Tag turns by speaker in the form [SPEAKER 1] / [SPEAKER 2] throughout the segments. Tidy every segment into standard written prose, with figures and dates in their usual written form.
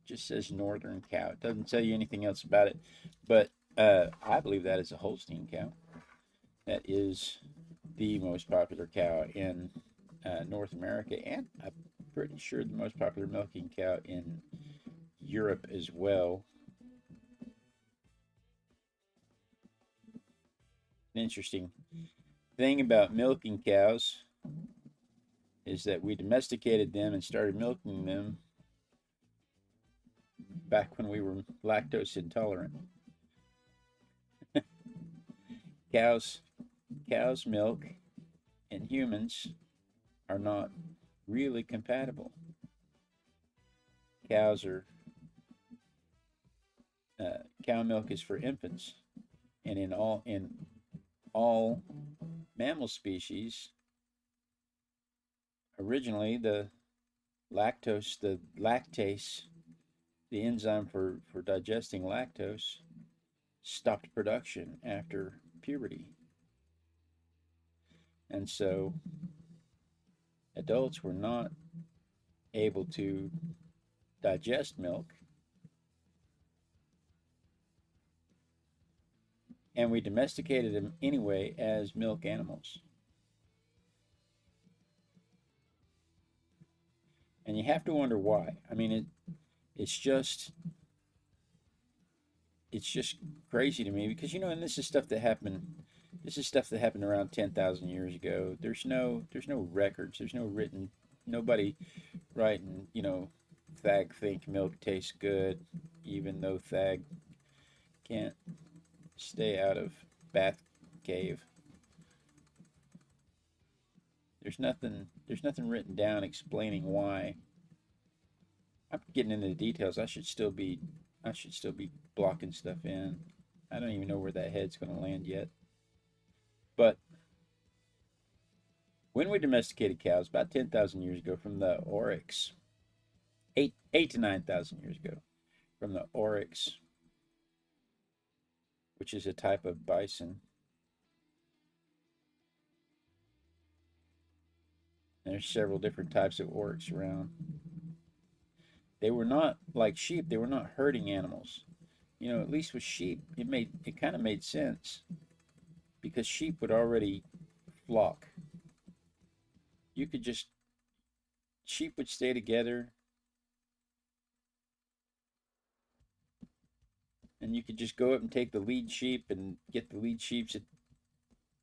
[SPEAKER 1] just says northern cow. It doesn't tell you anything else about it, but I believe that is a Holstein cow. That is the most popular cow in North America, and I'm pretty sure the most popular milking cow in Europe as well. An interesting thing about milking cows is that we domesticated them and started milking them back when we were lactose intolerant. Cows, cows' milk and humans are not really compatible. Cows are cow milk is for infants, and in all mammal species, originally the lactase, the enzyme for digesting lactose, stopped production after puberty. And so adults were not able to digest milk, and we domesticated them anyway as milk animals. And you have to wonder why. I mean, it's just crazy to me because and this is stuff that happened. This is stuff that happened around 10,000 years ago. There's no records. There's no written. Nobody writing. Thag think milk tastes good, even though Thag can't stay out of bath cave. There's nothing. There's nothing written down explaining why. I'm getting into the details. I should still be blocking stuff in. I don't even know where that head's going to land yet. But when we domesticated cows about 10,000 years ago from the oryx, eight to 9,000 years ago from the oryx, which is a type of bison. And there's several different types of oryx around. They were not like sheep. They were not herding animals. At least with sheep, it kind of made sense because sheep would already flock. You could just sheep would stay together, and you could just go up and take the lead sheep and get the lead sheep's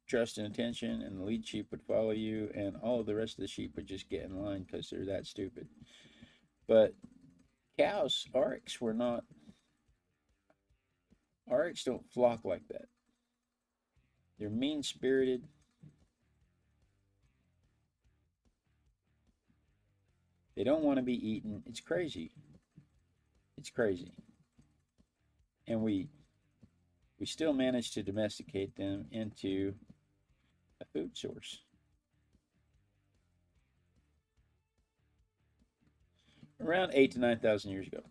[SPEAKER 1] trust and attention, and the lead sheep would follow you, and all of the rest of the sheep would just get in line because they're that stupid. But cows, oryx don't flock like that. They're mean spirited. They don't want to be eaten. It's crazy. It's crazy. And we still managed to domesticate them into a food source. Around 8 to 9,000 years ago.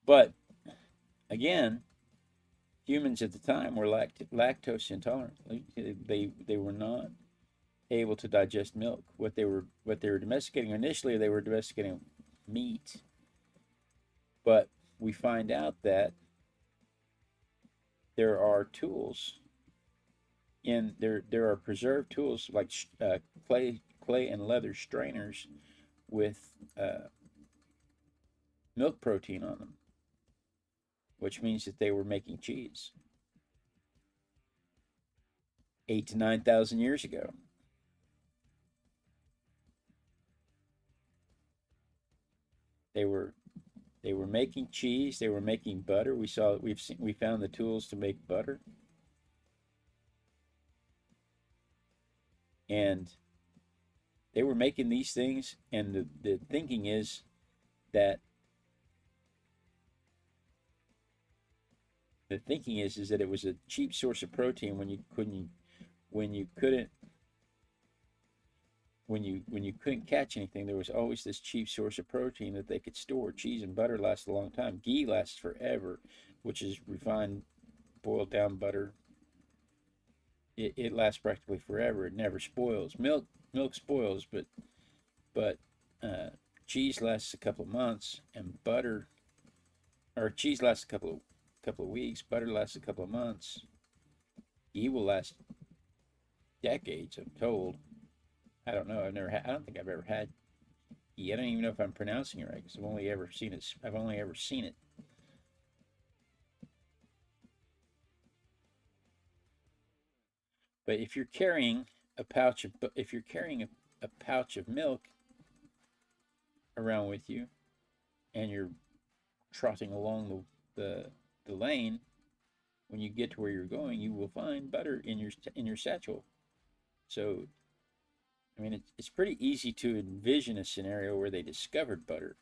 [SPEAKER 1] But again, humans at the time were lactose intolerant. They were not able to digest milk. What they were domesticating initially, they were domesticating meat. But we find out that there are tools there are preserved tools like clay and leather strainers with milk protein on them, which means that they were making cheese 8 to 9,000 years ago. They were making cheese. They were making butter. We found the tools to make butter, and they were making these things. And the thinking is that it was a cheap source of protein when you couldn't catch anything. There was always this cheap source of protein that they could store. Cheese and butter last a long time. Ghee lasts forever, which is refined, boiled down butter. It lasts practically forever. It never spoils. Milk spoils, but cheese lasts a couple of months, and butter, or cheese lasts a couple of weeks, butter lasts a couple of months. Ghee will last decades, I'm told. I don't know. I don't think I've ever had ghee. I don't even know if I'm pronouncing it right because I've only ever seen it. But if you're carrying a pouch of milk around with you, and you're trotting along the lane, when you get to where you're going, you will find butter in your satchel. So, I mean, it's pretty easy to envision a scenario where they discovered butter.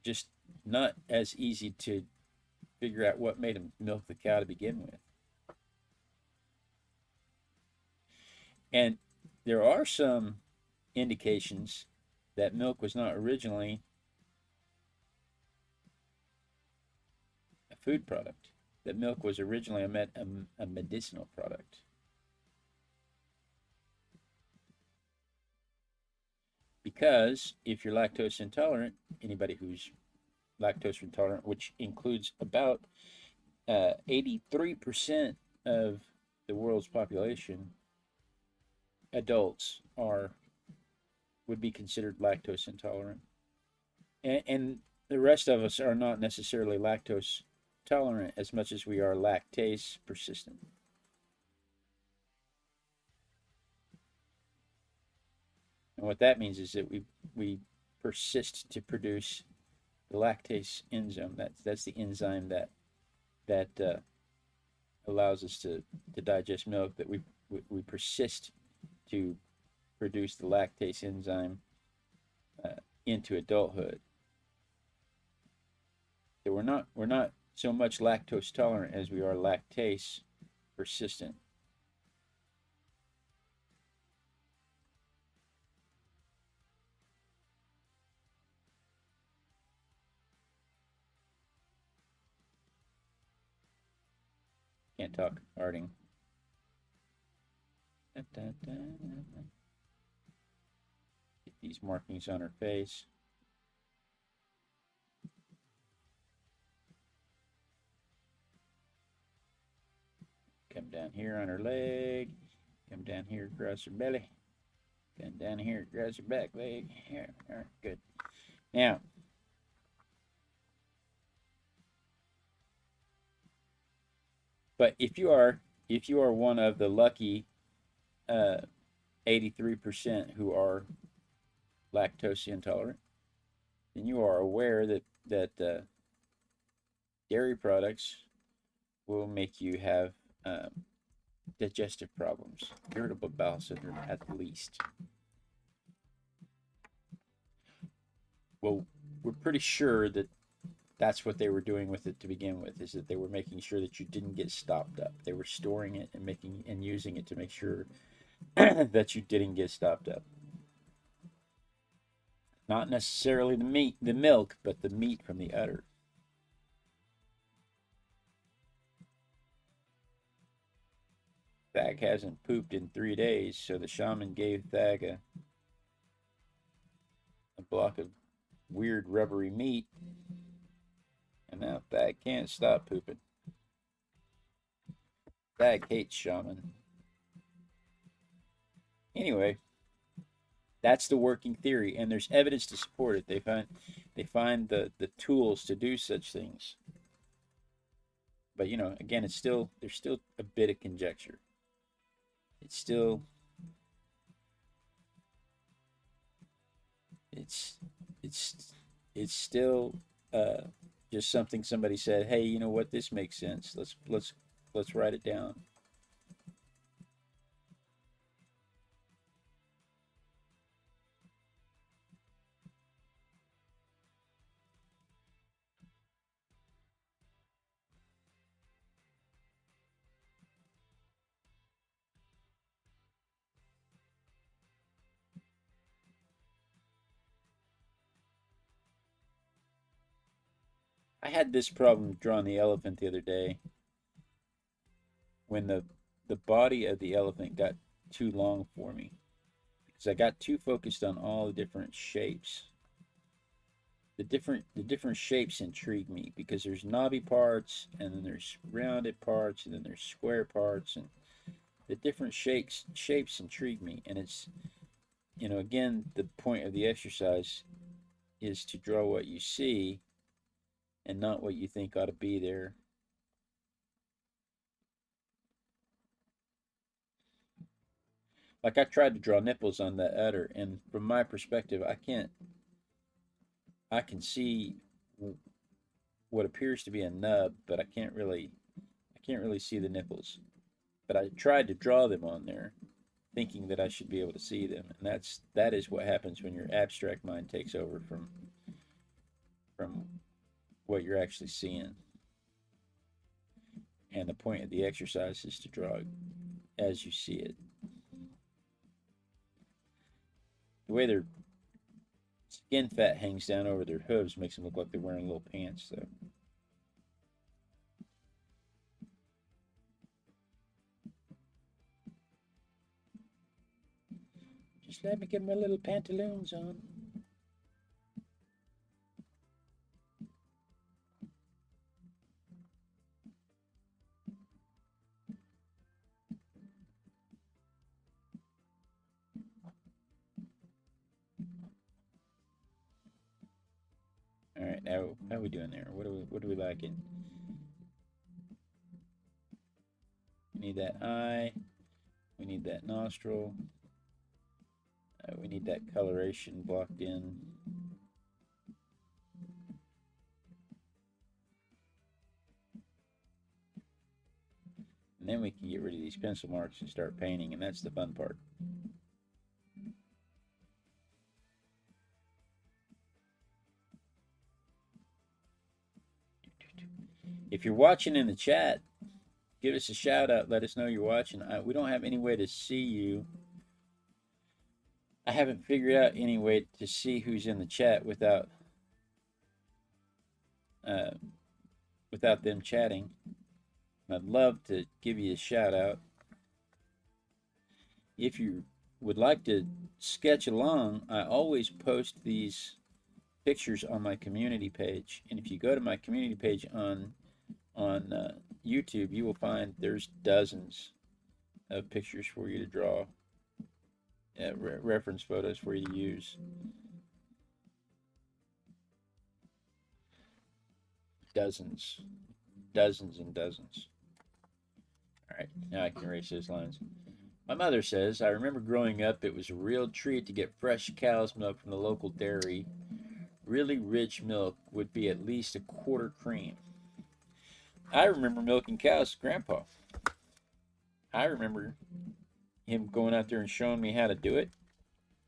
[SPEAKER 1] Just not as easy to figure out what made them milk the cow to begin with. And there are some indications that milk was not originally a food product, that milk was originally a medicinal product. Because if you're lactose intolerant, anybody who's lactose intolerant, which includes about 83% of the world's population, adults would be considered lactose intolerant. And the rest of us are not necessarily lactose tolerant as much as we are lactase persistent. And what that means is that we persist to produce the lactase enzyme. That's the enzyme that allows us to digest milk. That we persist to produce the lactase enzyme into adulthood. So we're not so much lactose tolerant as we are lactase persistent. Can't talk, Harding. Get these markings on her face. Come down here on her leg. Come down here across her belly. Come down here across her back leg. Here, all right, good. Now, but if you are one of the lucky 83% who are lactose intolerant, then you are aware that dairy products will make you have digestive problems, irritable bowel syndrome at least. Well, we're pretty sure that that's what they were doing with it to begin with, is that they were making sure that you didn't get stopped up. They were storing it and using it to make sure that you didn't get stopped up. Not necessarily the milk, but the meat from the udder. Thag hasn't pooped in 3 days, so the shaman gave Thag a block of weird rubbery meat, and now Thag can't stop pooping. Thag hates shaman. Anyway, that's the working theory, and there's evidence to support it. They find the tools to do such things. But again, there's still a bit of conjecture. It's still just something somebody said, hey, you know what, this makes sense. Let's write it down. I had this problem drawing the elephant the other day. when the body of the elephant got too long for me, because I got too focused on all the different shapes. The different shapes intrigue me, because there's knobby parts, and then there's rounded parts, and then there's square parts, and the different shapes intrigue me. And it's, again, the point of the exercise is to draw what you see and not what you think ought to be there. Like, I tried to draw nipples on that udder, and from my perspective, I can see what appears to be a nub, but I can't really see the nipples. But I tried to draw them on there, thinking that I should be able to see them, and that is what happens when your abstract mind takes over from what you're actually seeing. And the point of the exercise is to draw as you see it. The way their skin fat hangs down over their hooves makes them look like they're wearing little pants, though. Just let me get my little pantaloons on. All right, now how are we doing there? What are we lacking? We need that eye. We need that nostril. We need that coloration blocked in. And then we can get rid of these pencil marks and start painting, and that's the fun part. If you're watching in the chat, give us a shout out. Let us know you're watching. We don't have any way to see you. I haven't figured out any way to see who's in the chat without them chatting. I'd love to give you a shout out. If you would like to sketch along, I always post these pictures on my community page. And if you go to my community page on YouTube, you will find there's dozens of pictures for you to draw, reference photos for you to use. Dozens and dozens. All right, now I can erase those lines. My mother says, I remember growing up, it was a real treat to get fresh cow's milk from the local dairy. Really rich milk would be at least a quarter cream. I remember milking cows, Grandpa. I remember him going out there and showing me how to do it.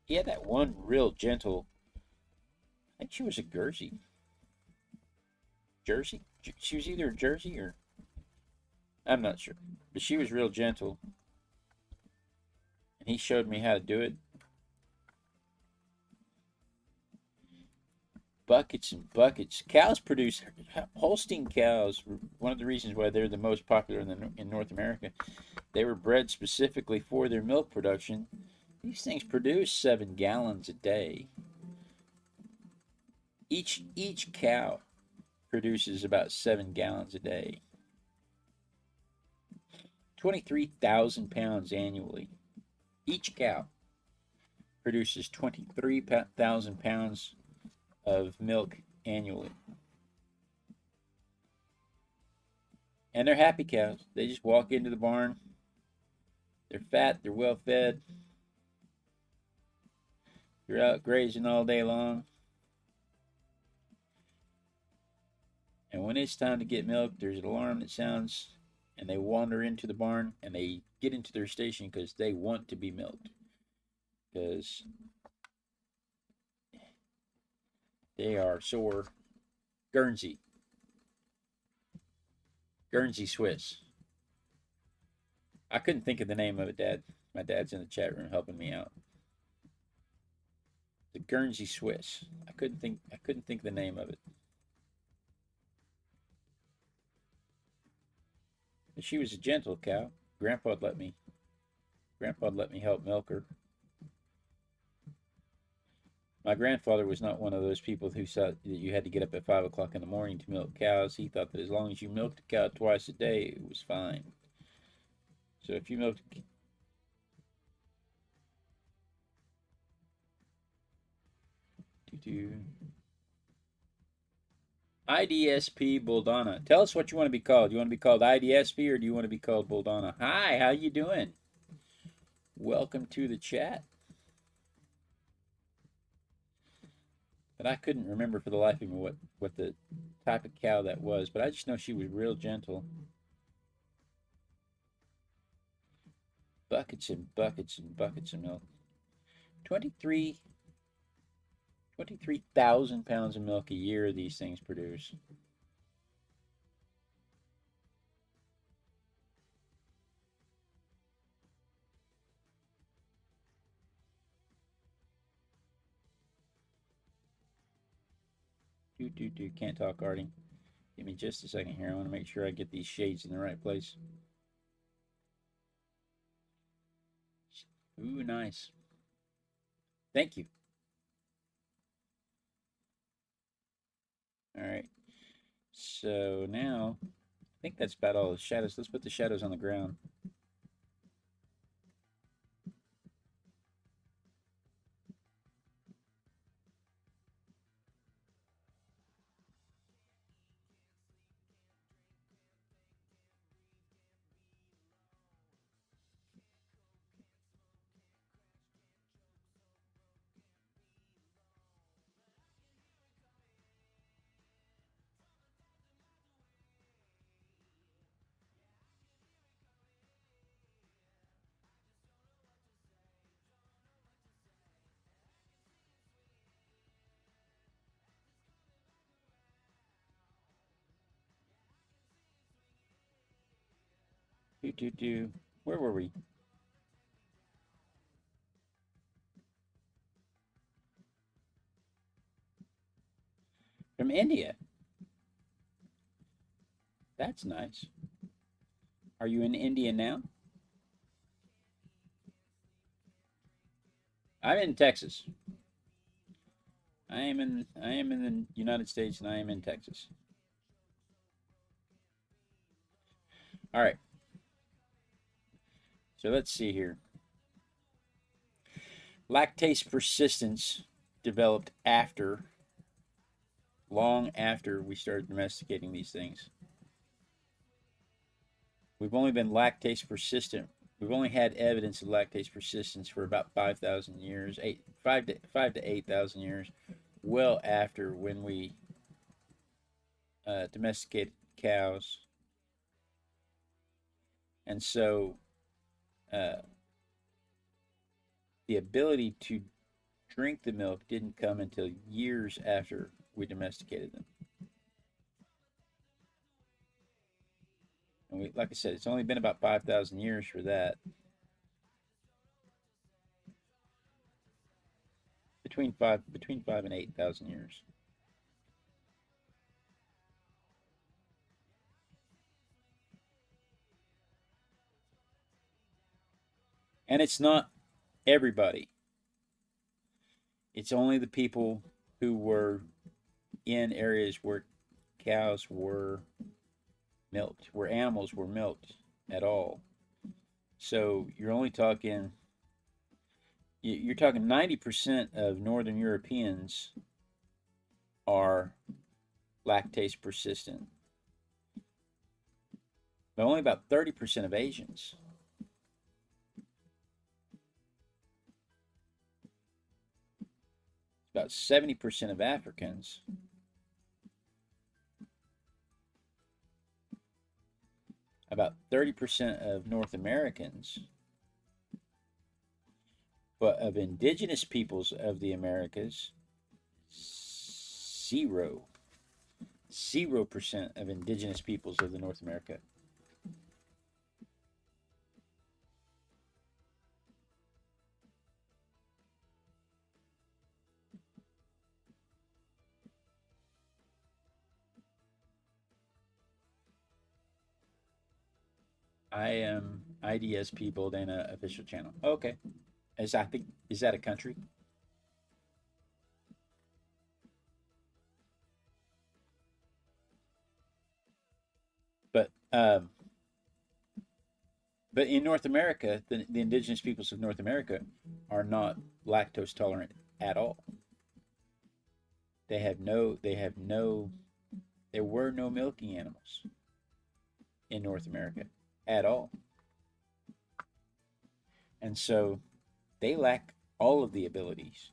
[SPEAKER 1] He had that one real gentle, I think she was a Jersey. She was either a Jersey or, I'm not sure, but she was real gentle. And he showed me how to do it. Buckets and buckets. Cows produce, Holstein cows, one of the reasons why they're the most popular in North America. They were bred specifically for their milk production. These things produce 7 gallons a day. Each cow produces about 7 gallons a day. 23,000 pounds annually. Each cow produces 23,000 pounds of milk annually. And they're happy cows. They just walk into the barn. They're fat, they're well fed. They're out grazing all day long. And when it's time to get milk, there's an alarm that sounds, and they wander into the barn, and they get into their station because they want to be milked. Because they are sore. Guernsey Swiss. I couldn't think of the name of it, Dad. My dad's in the chat room helping me out. The Guernsey Swiss. I couldn't think of the name of it. She was a gentle cow. Grandpa'd let me help milk her. My grandfather was not one of those people who thought that you had to get up at 5 o'clock in the morning to milk cows. He thought that as long as you milked a cow twice a day, it was fine. So if you milked IDSP Buldana. Tell us what you want to be called. You want to be called IDSP or do you want to be called Buldana? Hi, how you doing? Welcome to the chat. But I couldn't remember for the life of me what the type of cow that was, but I just know she was real gentle. Buckets and buckets and buckets of milk. 23,000 pounds of milk a year these things produce. Can't talk, Artie. Give me just a second here. I want to make sure I get these shades in the right place. Ooh, nice. Thank you. All right. So now, I think that's about all the shadows. Let's put the shadows on the ground. Where were we? From India. That's nice. Are you in India now? I'm in Texas. I am in the United States and I am in Texas. All right. So let's see here. Lactase persistence developed long after we started domesticating these things. We've only been lactase persistent. We've only had evidence of lactase persistence for about 5,000 years, 5 to 8,000 years, well after when we domesticated cows. And so the ability to drink the milk didn't come until years after we domesticated them. And like I said, it's only been about 5,000 years for that. Between 5 and 8,000 years. And it's not everybody. It's only the people who were in areas where cows were milked, where animals were milked at all. So you're only talking, you're talking 90% of Northern Europeans are lactase persistent, but only about 30% of Asians. About 70% of Africans. About 30% of North Americans. But of indigenous peoples of the Americas, 0% of indigenous peoples of the North America. I am IDS People Dana official channel. Okay. I think, is that a country? But but in North America, the indigenous peoples of North America are not lactose tolerant at all. There were no milking animals in North America at all. And so they lack all of the abilities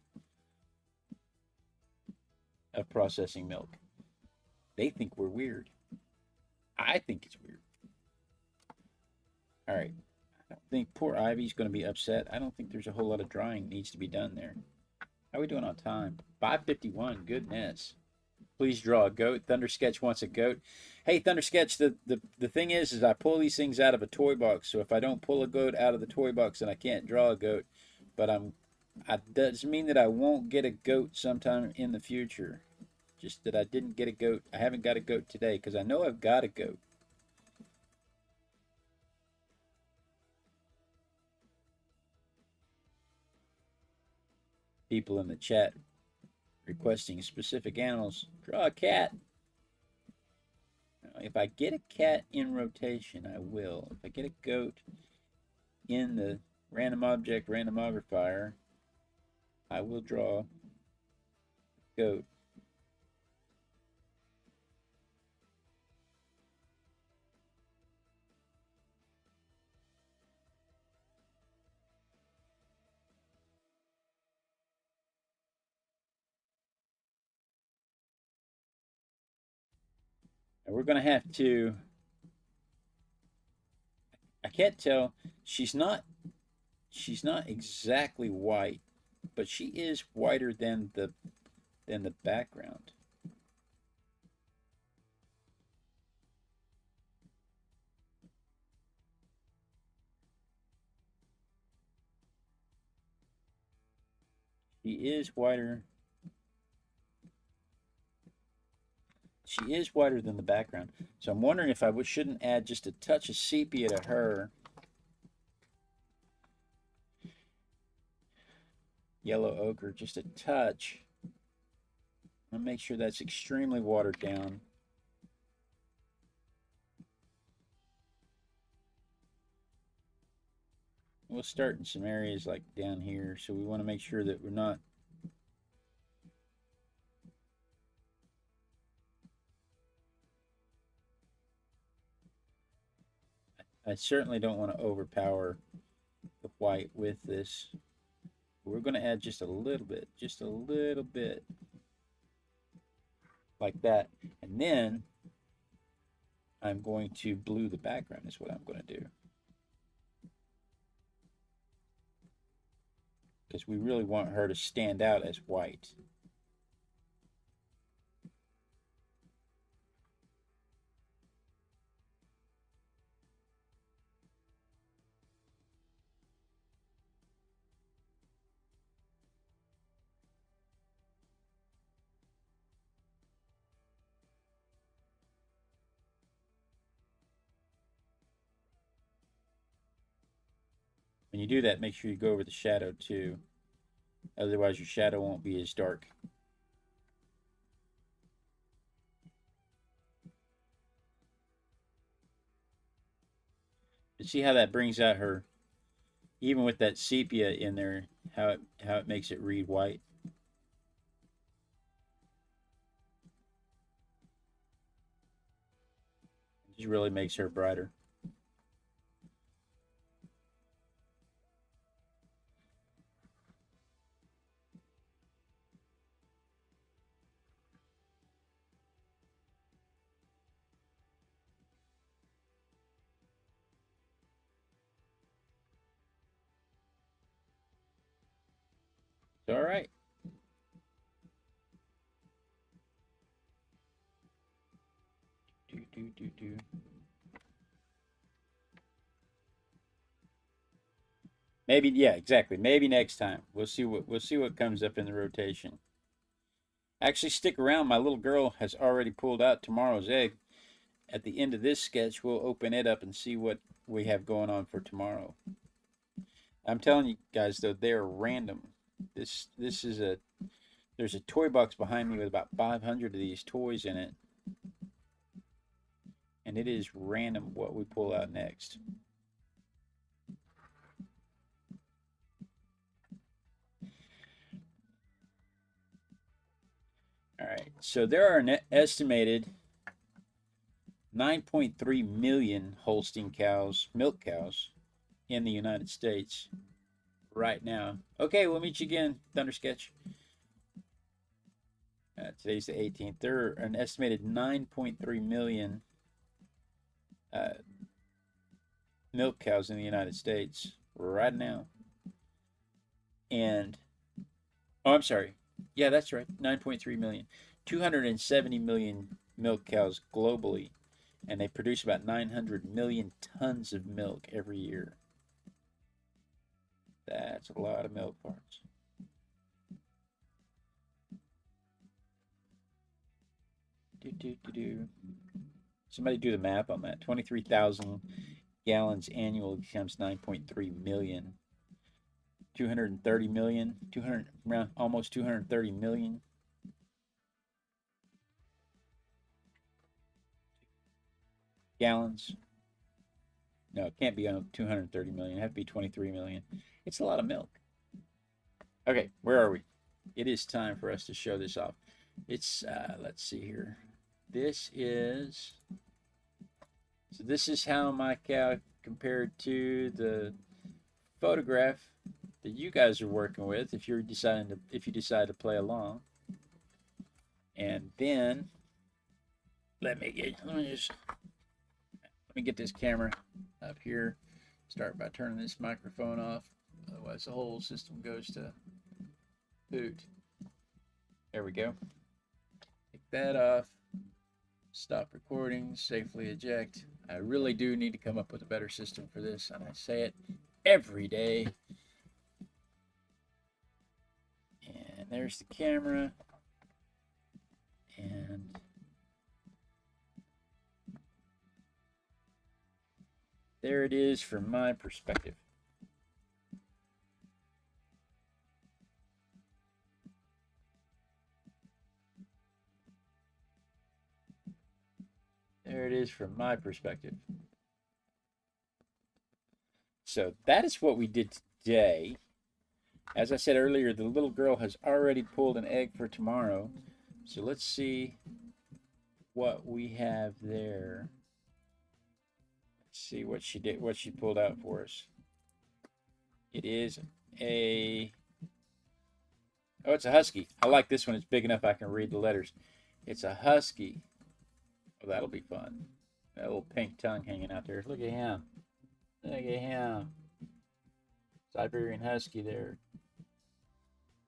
[SPEAKER 1] of processing milk. They think we're weird. I think it's weird. All right. I don't think poor Ivy's going to be upset. I don't think there's a whole lot of drying needs to be done there. How are we doing on time? 5:51. Goodness. Please draw a goat. Thunder Sketch wants a goat. Hey, Thunder Sketch, the thing is I pull these things out of a toy box. So if I don't pull a goat out of the toy box, then I can't draw a goat. But it doesn't mean that I won't get a goat sometime in the future. Just that I didn't get a goat. I haven't got a goat today because I know I've got a goat. People in the chat requesting specific animals. Draw a cat. If I get a cat in rotation, I will. If I get a goat in the Random Object Randomogrifier, I will draw a goat. And we're going to have to, I can't tell, she's not exactly white, but she is whiter than the background. She is whiter. She is whiter than the background. So I'm wondering if I shouldn't add just a touch of sepia to her. Yellow ochre, just a touch. I'll make sure that's extremely watered down. We'll start in some areas like down here, so we want to make sure that we're not I certainly don't want to overpower the white with this. We're going to add just a little bit, like that. And then I'm going to blue the background is what I'm going to do. Because we really want her to stand out as white. When you do that, make sure you go over the shadow too. Otherwise your shadow won't be as dark. But see how that brings out her, even with that sepia in there, how it makes it read white. It just really makes her brighter. All right. Do. Maybe, yeah, exactly. Maybe next time. We'll see what comes up in the rotation. Actually, stick around. My little girl has already pulled out tomorrow's egg. At the end of this sketch, we'll open it up and see what we have going on for tomorrow. I'm telling you guys though, they're random. This is a there's a toy box behind me with about 500 of these toys in it, and it is random what we pull out next. All right, so there are an estimated 9.3 million Holstein cows, milk cows, in the United States right now. Okay, we'll meet you again, Thundersketch. Today's the 18th. There are an estimated 9.3 million milk cows in the United States right now. And, oh, I'm sorry. Yeah, that's right. 9.3 million. 270 million milk cows globally. And they produce about 900 million tons of milk every year. That's a lot of milk parts. Somebody do the math on that. 23,000 gallons annually times 9.3 million. 230 million, around almost 230 million. Gallons. No, it can't be on 230 million. It has to be 23 million. It's a lot of milk. Okay, where are we? It is time for us to show this off. It's, let's see here. This is how my cow compared to the photograph that you guys are working with if you decide to play along. And then let me get this camera up here. Start by turning this microphone off, otherwise the whole system goes to boot. There we go. Take that off. Stop recording, safely eject. I really do need to come up with a better system for this, and I say it every day. And there's the camera. And there it is from my perspective. There it is from my perspective. So that is what we did today. As I said earlier, the little girl has already pulled an egg for tomorrow. So let's see what we have there. Let's see what she did, what she pulled out for us. It is a, oh, it's a husky. I like this one. It's big enough I can read the letters. It's a husky. Oh, that'll be fun. That little pink tongue hanging out there. Look at him. Look at him. Siberian husky there.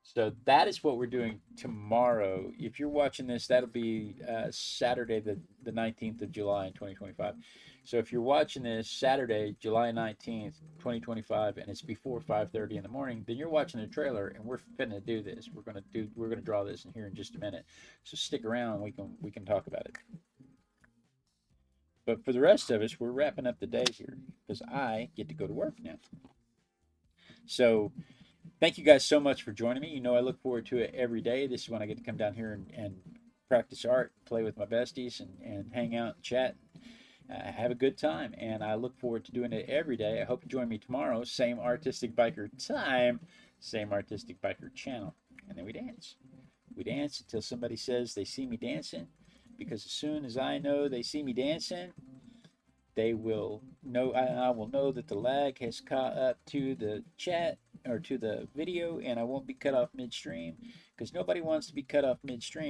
[SPEAKER 1] So that is what we're doing tomorrow. If you're watching this, that'll be Saturday, the 19th of July in 2025. So if you're watching this Saturday, July 19th, 2025, and it's before 5:30 in the morning, then you're watching the trailer, and we're finna do this. We're gonna draw this in here in just a minute. So stick around. We can talk about it. But for the rest of us, we're wrapping up the day here because I get to go to work now. So thank you guys so much for joining me. You know I look forward to it every day. This is when I get to come down here and practice art, play with my besties, and hang out and chat. Have a good time, and I look forward to doing it every day. I hope you join me tomorrow. Same Artistic Biker time, same Artistic Biker channel. And then we dance. We dance until somebody says they see me dancing, because as soon as I know they see me dancing, they will know, I will know that the lag has caught up to the chat or to the video, and I won't be cut off midstream, because nobody wants to be cut off midstream.